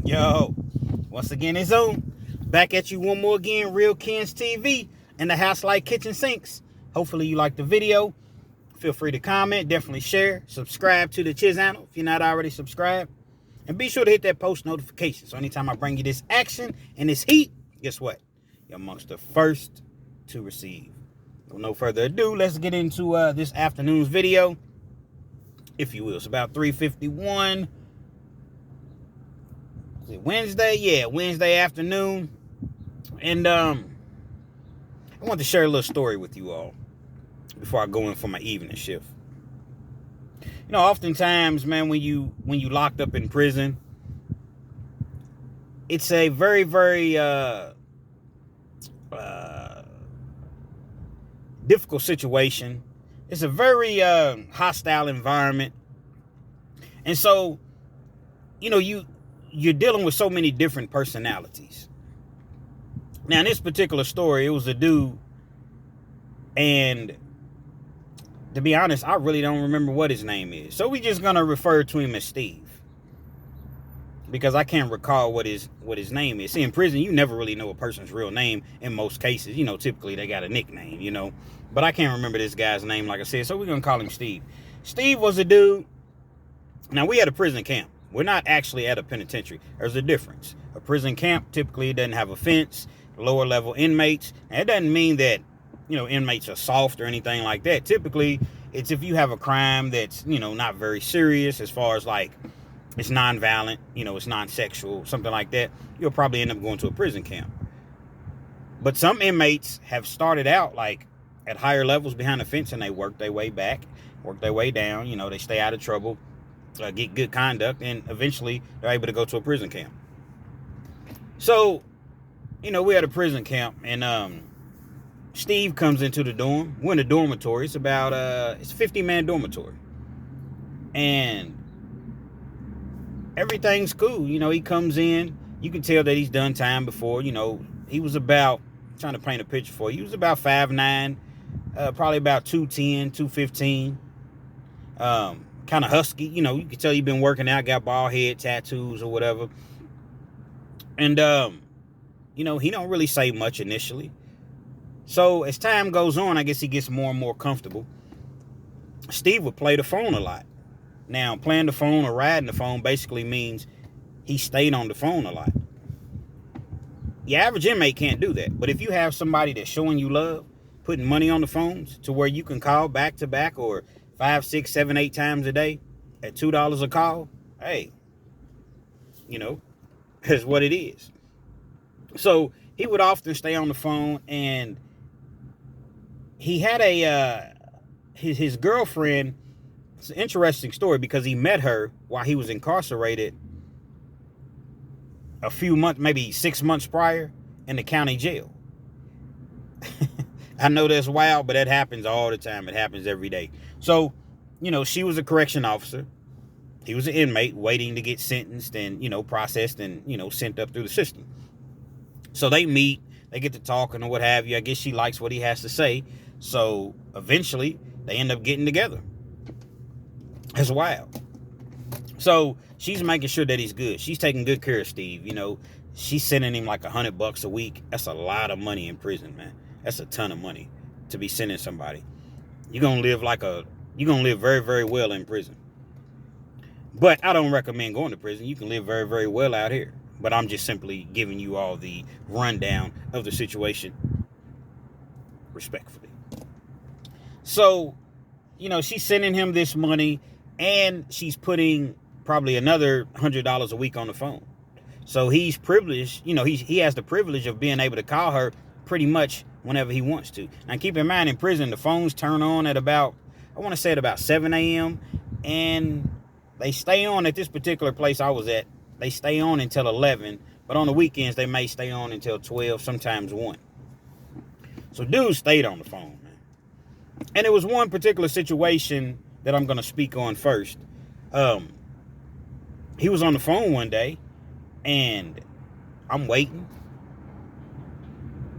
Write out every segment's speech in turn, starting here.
Yo, once again, it's on. Back at you one more again, Real Kens TV and the House Like Kitchen Sinks. Hopefully you like the video. Feel free to comment, definitely share, subscribe to the channel if you're not already subscribed. And be sure to hit that post notification. So anytime I bring you this action and this heat, guess what? You're amongst the first to receive. With no further ado, let's get into this afternoon's video, if you will. It's about 3:51. Is it Wednesday? Yeah, Wednesday afternoon. And I want to share a little story with you all before I go in for my evening shift. You know, oftentimes, man, when you locked up in prison, it's a very, very difficult situation. It's a very hostile environment. And so, you know, you're dealing with so many different personalities. Now, in this particular story, it was a dude, and to be honest, I really don't remember what his name is. So we're just going to refer to him as Steve, because I can't recall what his name is. See, in prison, you never really know a person's real name in most cases. You know, typically they got a nickname, you know. But I can't remember this guy's name, like I said, so we're going to call him Steve. Steve was a dude. Now, we had a prison camp. We're not actually at a penitentiary. There's a difference. A prison camp typically doesn't have a fence, lower level inmates. And it doesn't mean that, you know, inmates are soft or anything like that. Typically, it's if you have a crime that's, you know, not very serious as far as like it's non-violent, you know, it's non-sexual, something like that, you'll probably end up going to a prison camp. But some inmates have started out like at higher levels behind the fence, and they work their way back, work their way down, you know, they stay out of trouble, get good conduct, and eventually they're able to go to a prison camp. So, you know, we're at a prison camp, and Steve comes into the dorm. We're in a dormitory. It's about it's a 50-man dormitory, and everything's cool. You know, he comes in. You can tell that he's done time before. You know, he was about, I'm trying to paint a picture for you. He was about 5'9", probably about 210, 215. Kind of husky. You know, you can tell he's been working out, got bald head, tattoos or whatever. And, you know, he don't really say much initially. So as time goes on, I guess he gets more and more comfortable. Steve would play the phone a lot. Now, playing the phone or riding the phone basically means he stayed on the phone a lot. The average inmate can't do that. But if you have somebody that's showing you love, putting money on the phones to where you can call back to back or 5, 6, 7, 8 times a day at $2 a call, hey, you know, that's what it is. So he would often stay on the phone, and he had his girlfriend. It's an interesting story because he met her while he was incarcerated a few months, maybe 6 months prior, in the county jail. I know that's wild, but that happens all the time. It happens every day. So, you know, she was a correction officer. He was an inmate waiting to get sentenced and, you know, processed and, you know, sent up through the system. So they meet, they get to talking or what have you. I guess she likes what he has to say. So eventually they end up getting together. That's wild. So she's making sure that he's good. She's taking good care of Steve. You know, she's sending him like $100 a week. That's a lot of money in prison, man. That's a ton of money to be sending somebody. You're gonna live very, very well in prison. But I don't recommend going to prison. You can live very, very well out here. But I'm just simply giving you all the rundown of the situation respectfully. So, you know, she's sending him this money, and she's putting probably another $100 a week on the phone. So he's privileged, you know, he has the privilege of being able to call her pretty much whenever he wants to. Now, keep in mind, in prison, the phones turn on at about, I want to say at about 7 a.m. And they stay on at this particular place I was at. They stay on until 11. But on the weekends, they may stay on until 12, sometimes 1. So dude stayed on the phone, man. And it was one particular situation that I'm going to speak on first. He was on the phone one day, and I'm waiting.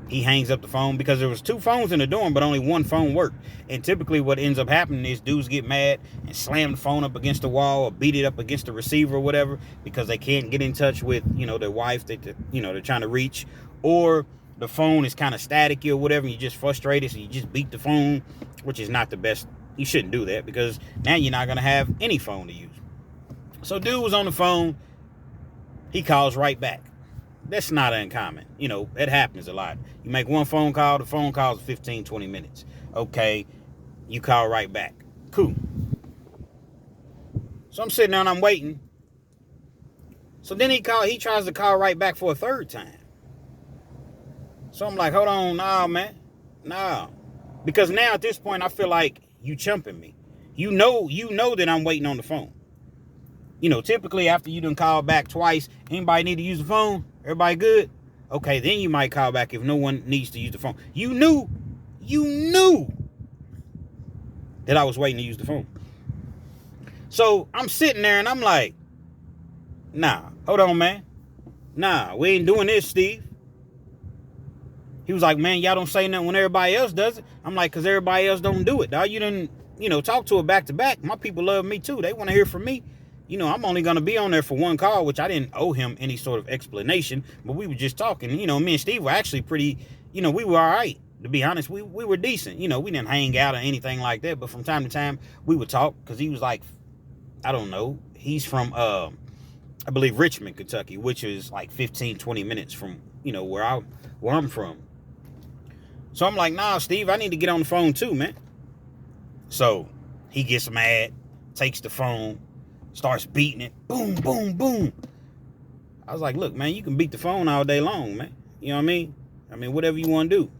He hangs up the phone because there was 2 phones in the dorm, but only 1 phone worked. And typically what ends up happening is dudes get mad and slam the phone up against the wall or beat it up against the receiver or whatever because they can't get in touch with, their wife that, they're trying to reach. Or the phone is kind of staticky or whatever, and you're just frustrated, so you just beat the phone, which is not the best. You shouldn't do that because now you're not going to have any phone to use. So dude was on the phone. He calls right back. That's not uncommon. It happens a lot. You make 1 phone call, the phone call is 15, 20 minutes. Okay, you call right back. Cool. So I'm sitting there and I'm waiting. So then he tries to call right back for a 3rd time. So I'm like, hold on, nah, man. Nah. Because now at this point I feel like you chumping me. You know that I'm waiting on the phone. Typically after you done call back twice, anybody need to use the phone? Everybody good? Okay, then you might call back if no one needs to use the phone. You knew that I was waiting to use the phone. So I'm sitting there and I'm like, nah, hold on, man. Nah, we ain't doing this, Steve. He was like, man, y'all don't say nothing when everybody else does it. I'm like, because everybody else don't do it, dog. You didn't, talk to it back to back. My people love me too. They want to hear from me. I'm only going to be on there for 1 call, which I didn't owe him any sort of explanation, but we were just talking. Me and Steve were actually pretty, we were all right. To be honest, we were decent. We didn't hang out or anything like that, but from time to time we would talk because he was like, I don't know. He's from, I believe, Richmond, Kentucky, which is like 15, 20 minutes from, where I'm from. So I'm like, nah, Steve, I need to get on the phone too, man. So he gets mad, takes the phone, starts beating it. Boom, boom, boom. I was like, look, man, you can beat the phone all day long, man. You know what I mean? Whatever you want to do.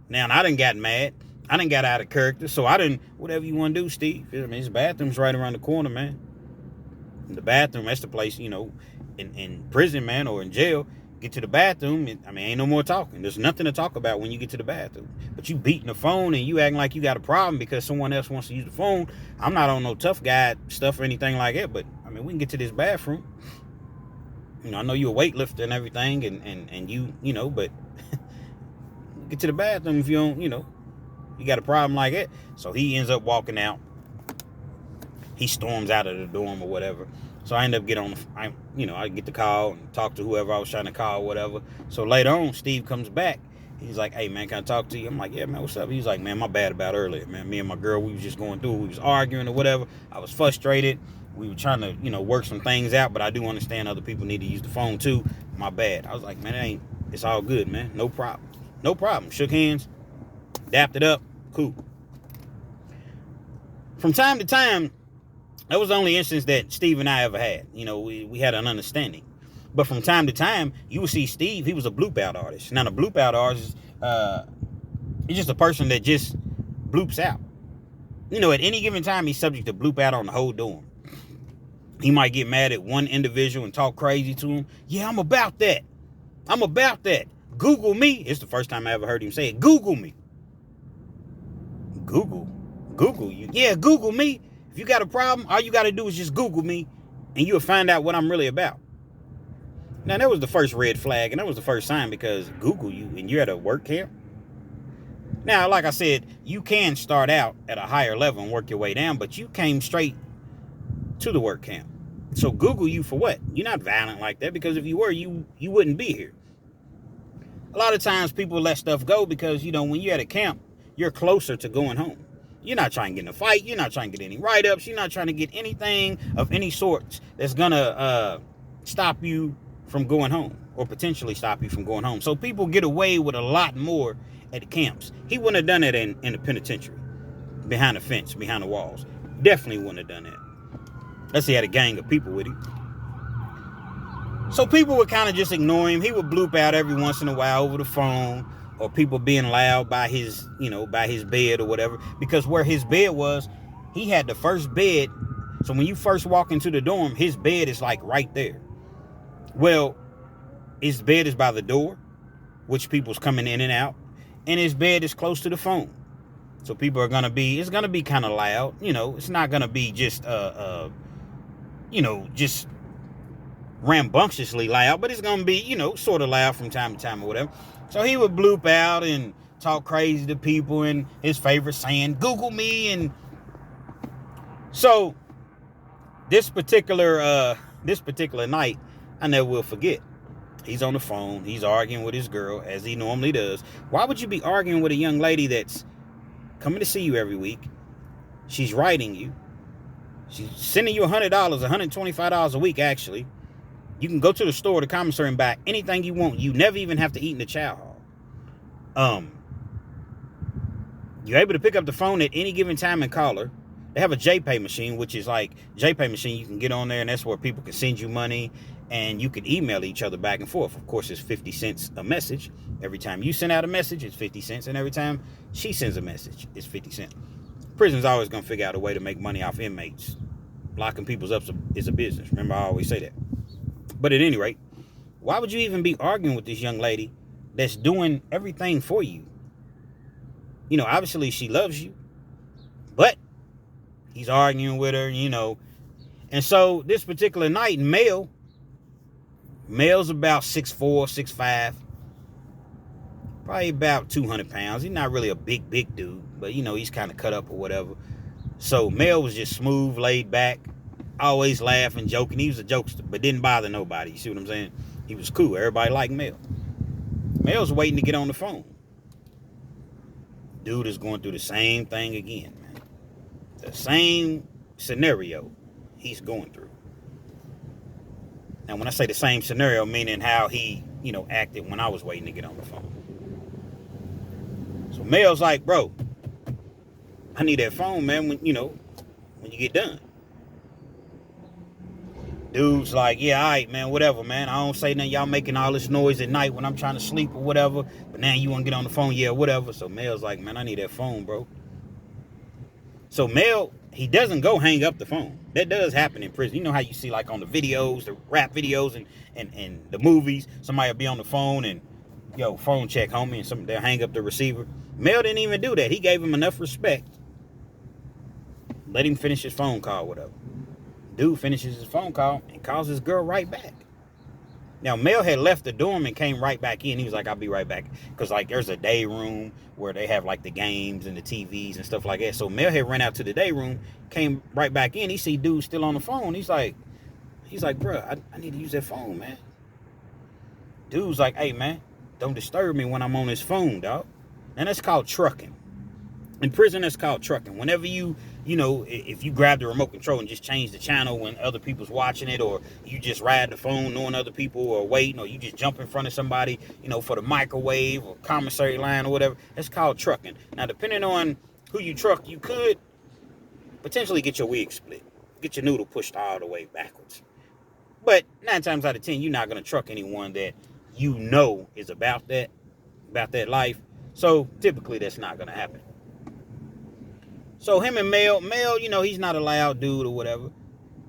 Now, I done got mad. I done got out of character. So whatever you want to do, Steve. His bathroom's right around the corner, man. In the bathroom, that's the place, in prison, man, or in jail. Get to the bathroom, ain't no more talking. There's nothing to talk about when you get to the bathroom. But you beating the phone and you acting like you got a problem because someone else wants to use the phone. I'm not on no tough guy stuff or anything like that, but we can get to this bathroom. I know you're a weightlifter and everything, and you but get to the bathroom if you don't, you got a problem like that. So he ends up walking out. He storms out of the dorm or whatever. So I end up I get the call and talk to whoever I was trying to call, whatever. So later on, Steve comes back. He's like, hey, man, can I talk to you? I'm like, yeah, man, what's up? He's like, man, my bad about earlier, man. Me and my girl, we was just going through it. We was arguing or whatever. I was frustrated. We were trying to, work some things out, but I do understand other people need to use the phone too. My bad. I was like, man, it's all good, man. No problem. No problem. Shook hands, dapped it up. Cool. From time to time, that was the only instance that Steve and I ever had. We had an understanding. But from time to time, you would see Steve, he was a bloop out artist. Now, the bloop out artist is just a person that just bloops out. At any given time, he's subject to bloop out on the whole dorm. He might get mad at one individual and talk crazy to him. Yeah, I'm about that. Google me. It's the first time I ever heard him say it. Google me. Google you. Yeah, Google me. If you got a problem, all you got to do is just Google me, and you'll find out what I'm really about. Now, that was the first red flag, and that was the first sign, because Google you, and you're at a work camp. Now, like I said, you can start out at a higher level and work your way down, but you came straight to the work camp. So Google you for what? You're not violent like that, because if you were, you wouldn't be here. A lot of times people let stuff go because, when you're at a camp, you're closer to going home. You're not trying to get in a fight. You're not trying to get any write-ups. You're not trying to get anything of any sort that's going to stop you from going home, or potentially stop you from going home. So people get away with a lot more at the camps. He wouldn't have done that in the penitentiary, behind the fence, behind the walls. Definitely wouldn't have done that. Unless he had a gang of people with him. So people would kind of just ignore him. He would bloop out every once in a while over the phone, or people being loud by his, by his bed or whatever. Because where his bed was, he had the first bed. So when you first walk into the dorm, his bed is like right there. Well, his bed is by the door, which people's coming in and out. And his bed is close to the phone. So people are going to be, it's going to be kind of loud. It's not going to be just, just rambunctiously loud, but it's going to be, sort of loud from time to time or whatever. So he would bloop out and talk crazy to people and his favorite saying, Google me. And so this particular night, I never will forget. He's on the phone. He's arguing with his girl, as he normally does. Why would you be arguing with a young lady that's coming to see you every week? She's writing you. She's sending you $100, $125 a week, actually. You can go to the store, the commissary, and buy anything you want. You never even have to eat in the chow hall. You're able to pick up the phone at any given time and call her. They have a JPay machine, which is like JPay machine. You can get on there, and that's where people can send you money, and you can email each other back and forth. Of course, it's 50 cents a message. Every time you send out a message, it's 50 cents, and every time she sends a message, it's 50 cents. Prison's always going to figure out a way to make money off inmates. Locking people up is a business. Remember, I always say that. But at any rate, why would you even be arguing with this young lady that's doing everything for you? You know, obviously she loves you, but he's arguing with her, you know. And so this particular night, male's about 6'4", 6'5", probably about 200 pounds. He's not really a big dude, but, you know, he's kind of cut up or whatever. So Male was just smooth, laid back, always laughing, joking. He was a jokester, but didn't bother nobody. You see what I'm saying? He was cool. Everybody liked Male. Male's waiting to get on the phone. Dude is going through the same thing again, man. The same scenario he's going through. And when I say the same scenario, meaning how he, you know, acted when I was waiting to get on the phone. So Male's like, bro, I need that phone, man, when you get done. Dude's like, yeah, all right, man, whatever, man. I don't say nothing. Y'all making all this noise at night when I'm trying to sleep or whatever. But now you want to get on the phone? Yeah, whatever. So Male's like, man, I need that phone, bro. So Male, he doesn't go hang up the phone. That does happen in prison. You know how you see like on the videos, the rap videos and the movies, somebody will be on the phone and, yo, phone check, homie, and they'll hang up the receiver. Male didn't even do that. He gave him enough respect. Let him finish his phone call, whatever. Dude finishes his phone call and calls his girl right back. Now, Male had left the dorm and came right back in. He was like, I'll be right back. Because, like, there's a day room where they have, like, the games and the TVs and stuff like that. So, Male had ran out to the day room, came right back in. He see dude still on the phone. He's like, bro, I need to use that phone, man. Dude's like, hey, man, don't disturb me when I'm on this phone, dog. And that's called trucking. In prison, that's called trucking. Whenever you know, if you grab the remote control and just change the channel when other people's watching it, or you just ride the phone knowing other people are waiting, or you just jump in front of somebody, you know, for the microwave or commissary line or whatever, that's called trucking. Now, depending on who you truck, you could potentially get your wig split, get your noodle pushed all the way backwards. But 9 times out of 10, you're not going to truck anyone that you know is about that life. So typically that's not going to happen. So him and Male, you know, he's not a loud dude or whatever.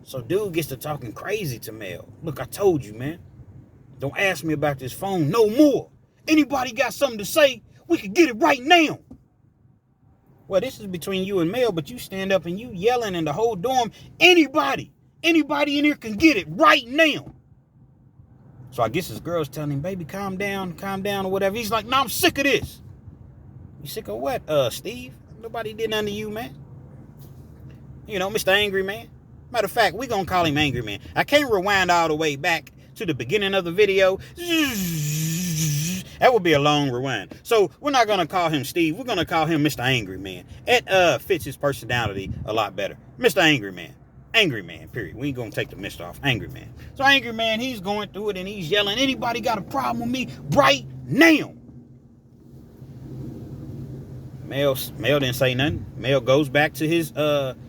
So dude gets to talking crazy to Male. Look, I told you, man. Don't ask me about this phone no more. Anybody got something to say? We could get it right now. Well, this is between you and Male, but you stand up and you yelling in the whole dorm. Anybody in here can get it right now. So I guess his girl's telling him, baby, calm down or whatever. He's like, no, I'm sick of this. You sick of what, Steve? Nobody did nothing to you, man. You know, Mr. Angry Man. Matter of fact, we're going to call him Angry Man. I can't rewind all the way back to the beginning of the video. That would be a long rewind. So we're not going to call him Steve. We're going to call him Mr. Angry Man. It fits his personality a lot better. Mr. Angry Man. Angry Man, period. We ain't going to take the Mr. off. Angry Man. So Angry Man, he's going through it and he's yelling, anybody got a problem with me right now? Male didn't say nothing. Male goes back to his bunk,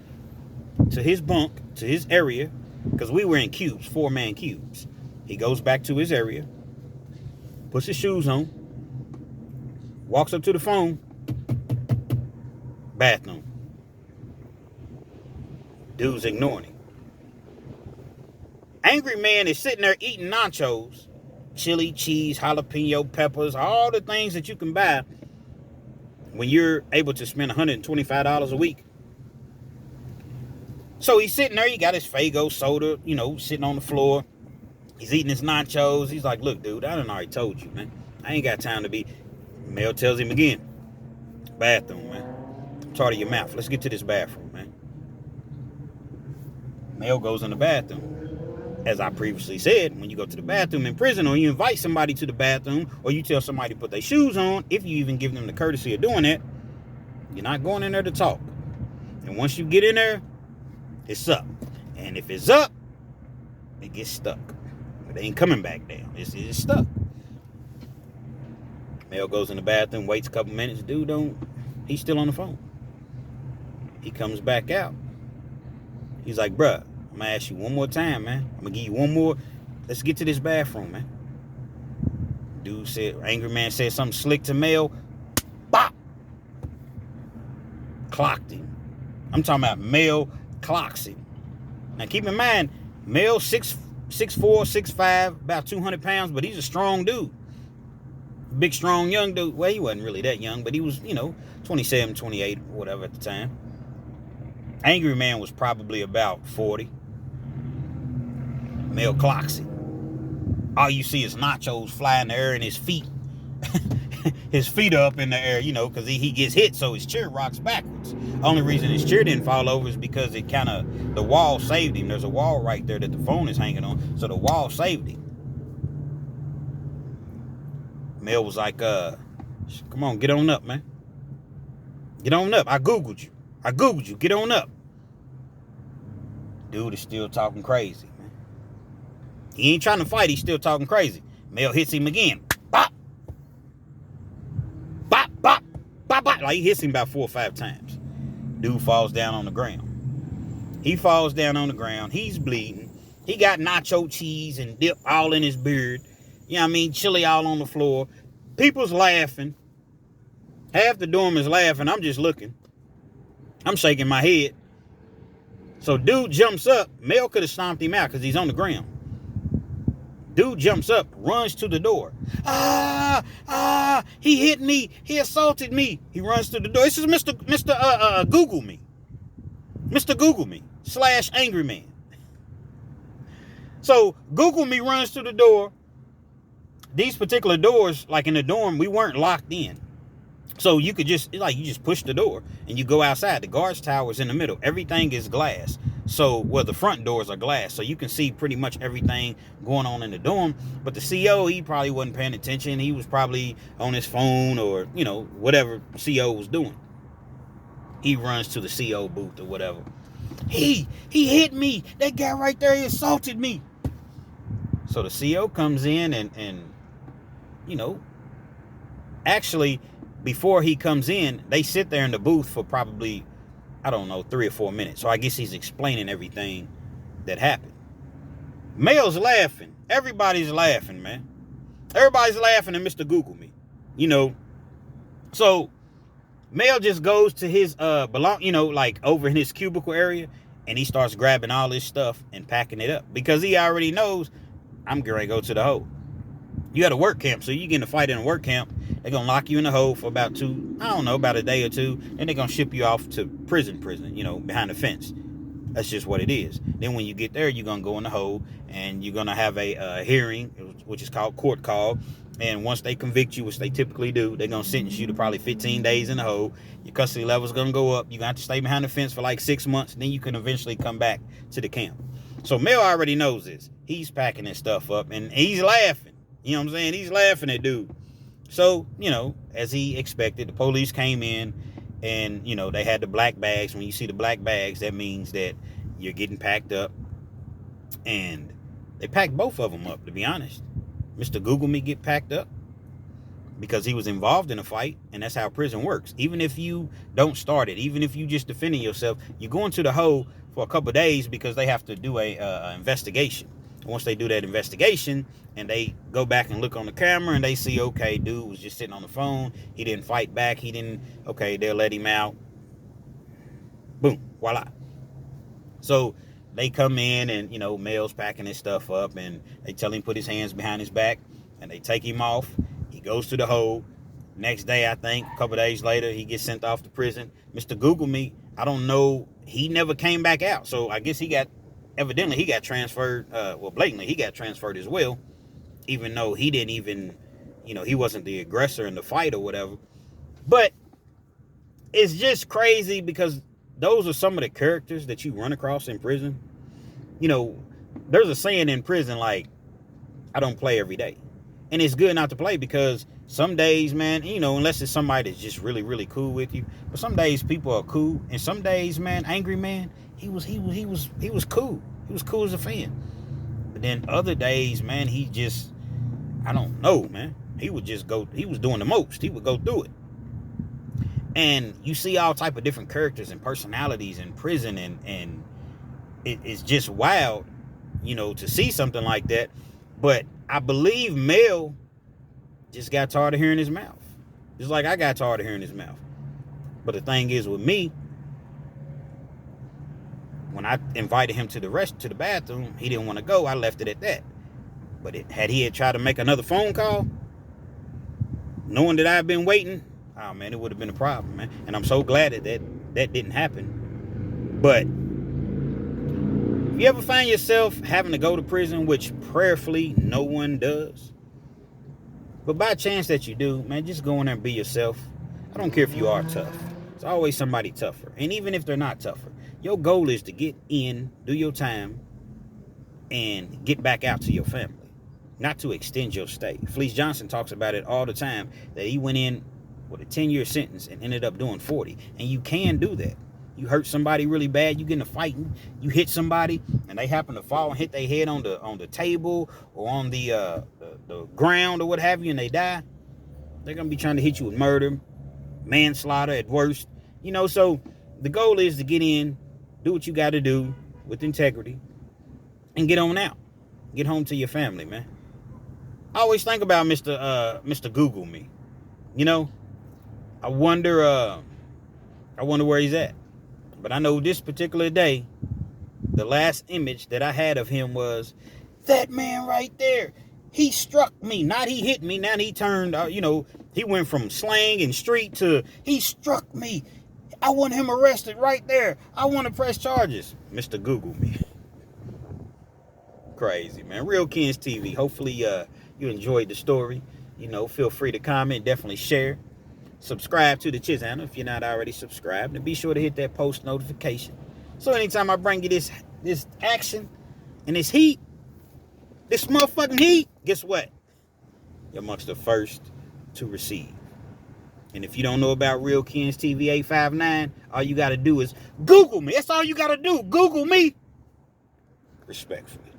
to his area, because we were in cubes, 4-man cubes. He goes back to his area, puts his shoes on, walks up to the phone, bathroom. Dude's ignoring him. Angry Man is sitting there eating nachos, chili, cheese, jalapeno peppers, all the things that you can buy when you're able to spend $125 a week. So he's sitting there, he got his Faygo soda, you know, sitting on the floor. He's eating his nachos. He's like, look, dude, I done already told you, man. I ain't got time to be. Mel tells him again, bathroom, man. I'm tired of your mouth. Let's get to this bathroom, man. Mel goes in the bathroom. As I previously said, when you go to the bathroom in prison, or you invite somebody to the bathroom, or you tell somebody to put their shoes on, if you even give them the courtesy of doing that, you're not going in there to talk. And once you get in there, it's up. And if it's up, it gets stuck. It ain't coming back down. It's stuck. Mel goes in the bathroom, waits a couple minutes. Dude he's still on the phone. He comes back out. He's like, bruh, I'm going to ask you one more time, man. I'm going to give you one more. Let's get to this bathroom, man. Dude said, angry man said something slick to Mel. Bop! Clocked him. I'm talking about Mel clocks him. Now keep in mind, Mel 6'4", 6'5", about 200 pounds, but he's a strong dude. Big, strong, young dude. Well, he wasn't really that young, but he was, 27, 28, whatever at the time. Angry man was probably about 40. Mel clocks him. All you see is nachos fly in the air and his feet. His feet are up in the air, because he gets hit, so his chair rocks backwards. Only reason his chair didn't fall over is because the wall saved him. There's a wall right there that the phone is hanging on, so the wall saved him. Mel was like, come on, get on up, man. Get on up. I Googled you. Get on up. Dude is still talking crazy, man. He ain't trying to fight. He's still talking crazy. Mel hits him again. Bop. Bop, bop, bop, bop. Like he hits him about 4 or 5 times. Dude falls down on the ground. He falls down on the ground. He's bleeding. He got nacho cheese and dip all in his beard. You know what I mean? Chili all on the floor. People's laughing. Half the dorm is laughing. I'm just looking. I'm shaking my head. So dude jumps up. Mel could have stomped him out because he's on the ground. Dude jumps up, runs to the door. He hit me. He assaulted me. He runs to the door. This is Mr. Google me. Mr. Google me / angry man. So Google me runs to the door. These particular doors, like in the dorm, we weren't locked in. So you could you just push the door and you go outside. The guards tower is in the middle. Everything is glass. So, the front doors are glass. So you can see pretty much everything going on in the dorm. But the CO, he probably wasn't paying attention. He was probably on his phone or, whatever CO was doing. He runs to the CO booth or whatever. He hit me. That guy right there, he assaulted me. So the CO comes in and actually, before he comes in, they sit there in the booth for probably, 3 or 4 minutes. So I guess he's explaining everything that happened. Mel's laughing. Everybody's laughing, man. Everybody's laughing at Mr. Google me. So Mel just goes to his over in his cubicle area, and he starts grabbing all his stuff and packing it up because he already knows I'm going to go to the hole. You got a work camp, so you get in a fight in a work camp. They're going to lock you in the hole for about a day or two. And they're going to ship you off to prison, behind the fence. That's just what it is. Then when you get there, you're going to go in the hole and you're going to have a hearing, which is called court call. And once they convict you, which they typically do, they're going to sentence you to probably 15 days in the hole. Your custody level is going to go up. You're going to have to stay behind the fence for like 6 months. Then you can eventually come back to the camp. So Mel already knows this. He's packing his stuff up and he's laughing. You know what I'm saying? He's laughing at dude. So, as he expected, the police came in and, they had the black bags. When you see the black bags, that means that you're getting packed up. And they packed both of them up, to be honest. Mr. Google me get packed up because he was involved in a fight, and that's how prison works. Even if you don't start it, even if you just defending yourself, you go into the hole for a couple of days because they have to do a investigation. Once they do that investigation and they go back and look on the camera and they see, okay, dude was just sitting on the phone. He didn't fight back. They'll let him out. Boom, voila. So they come in and, Mel's packing his stuff up and they tell him to put his hands behind his back and they take him off. He goes to the hole. Next day, I think, a couple days later, he gets sent off to prison. Mr. Google me, I don't know. He never came back out. So I guess he got transferred. Blatantly, he got transferred as well, even though he didn't even, You know, he wasn't the aggressor in the fight or whatever. But it's just crazy because those are some of the characters that you run across in prison. You know, there's a saying in prison like, I don't play every day. And it's good not to play because some days, man, you know, unless it's somebody that's just really, really cool with you. But some days people are cool. And some days, man, Angry Man, he was cool. He was cool as a fan. But then other days, man, he just, I don't know, man. He would just go, he was doing the most. He would go through it. And you see all type of different characters and personalities in prison, and it's just wild, you know, to see something like that. But I believe Mel just got tired of hearing his mouth. Just like I got tired of hearing his mouth. But the thing is with me, when I invited him to the bathroom, he didn't want to go. I left it at that. But had he tried to make another phone call, knowing that I've been waiting, oh man, it would have been a problem, man. And I'm so glad that didn't happen. But if you ever find yourself having to go to prison, which prayerfully no one does, but by chance that you do, man, just go in there and be yourself. I don't care if you are tough. There's always somebody tougher. And even if they're not tougher, your goal is to get in, do your time, and get back out to your family, not to extend your stay. Fleece Johnson talks about it all the time, that he went in with a 10-year sentence and ended up doing 40. And you can do that. You hurt somebody really bad, you get in a fight, you hit somebody, and they happen to fall and hit their head on the table or on the ground or what have you, and they die. They're gonna be trying to hit you with murder, manslaughter at worst. You know, so the goal is to get in, do what you got to do with integrity, and get on out. Get home to your family, man. I always think about Mr. Google Me. You know, I wonder where he's at. But I know this particular day, the last image that I had of him was that man right there. He struck me, not he hit me. Now he turned, you know, he went from slang and street to he struck me. I want him arrested right there. I want to press charges. Mr. Google Me. Crazy, man. Real Kens TV. Hopefully you enjoyed the story. You know, feel free to comment, definitely share. Subscribe to the channel if you're not already subscribed, and be sure to hit that post notification. So anytime I bring you this action and this heat, this motherfucking heat, guess what? You're amongst the first to receive. And if you don't know about Real Kens TV 859, all you got to do is Google me. That's all you got to do. Google me. Respectfully.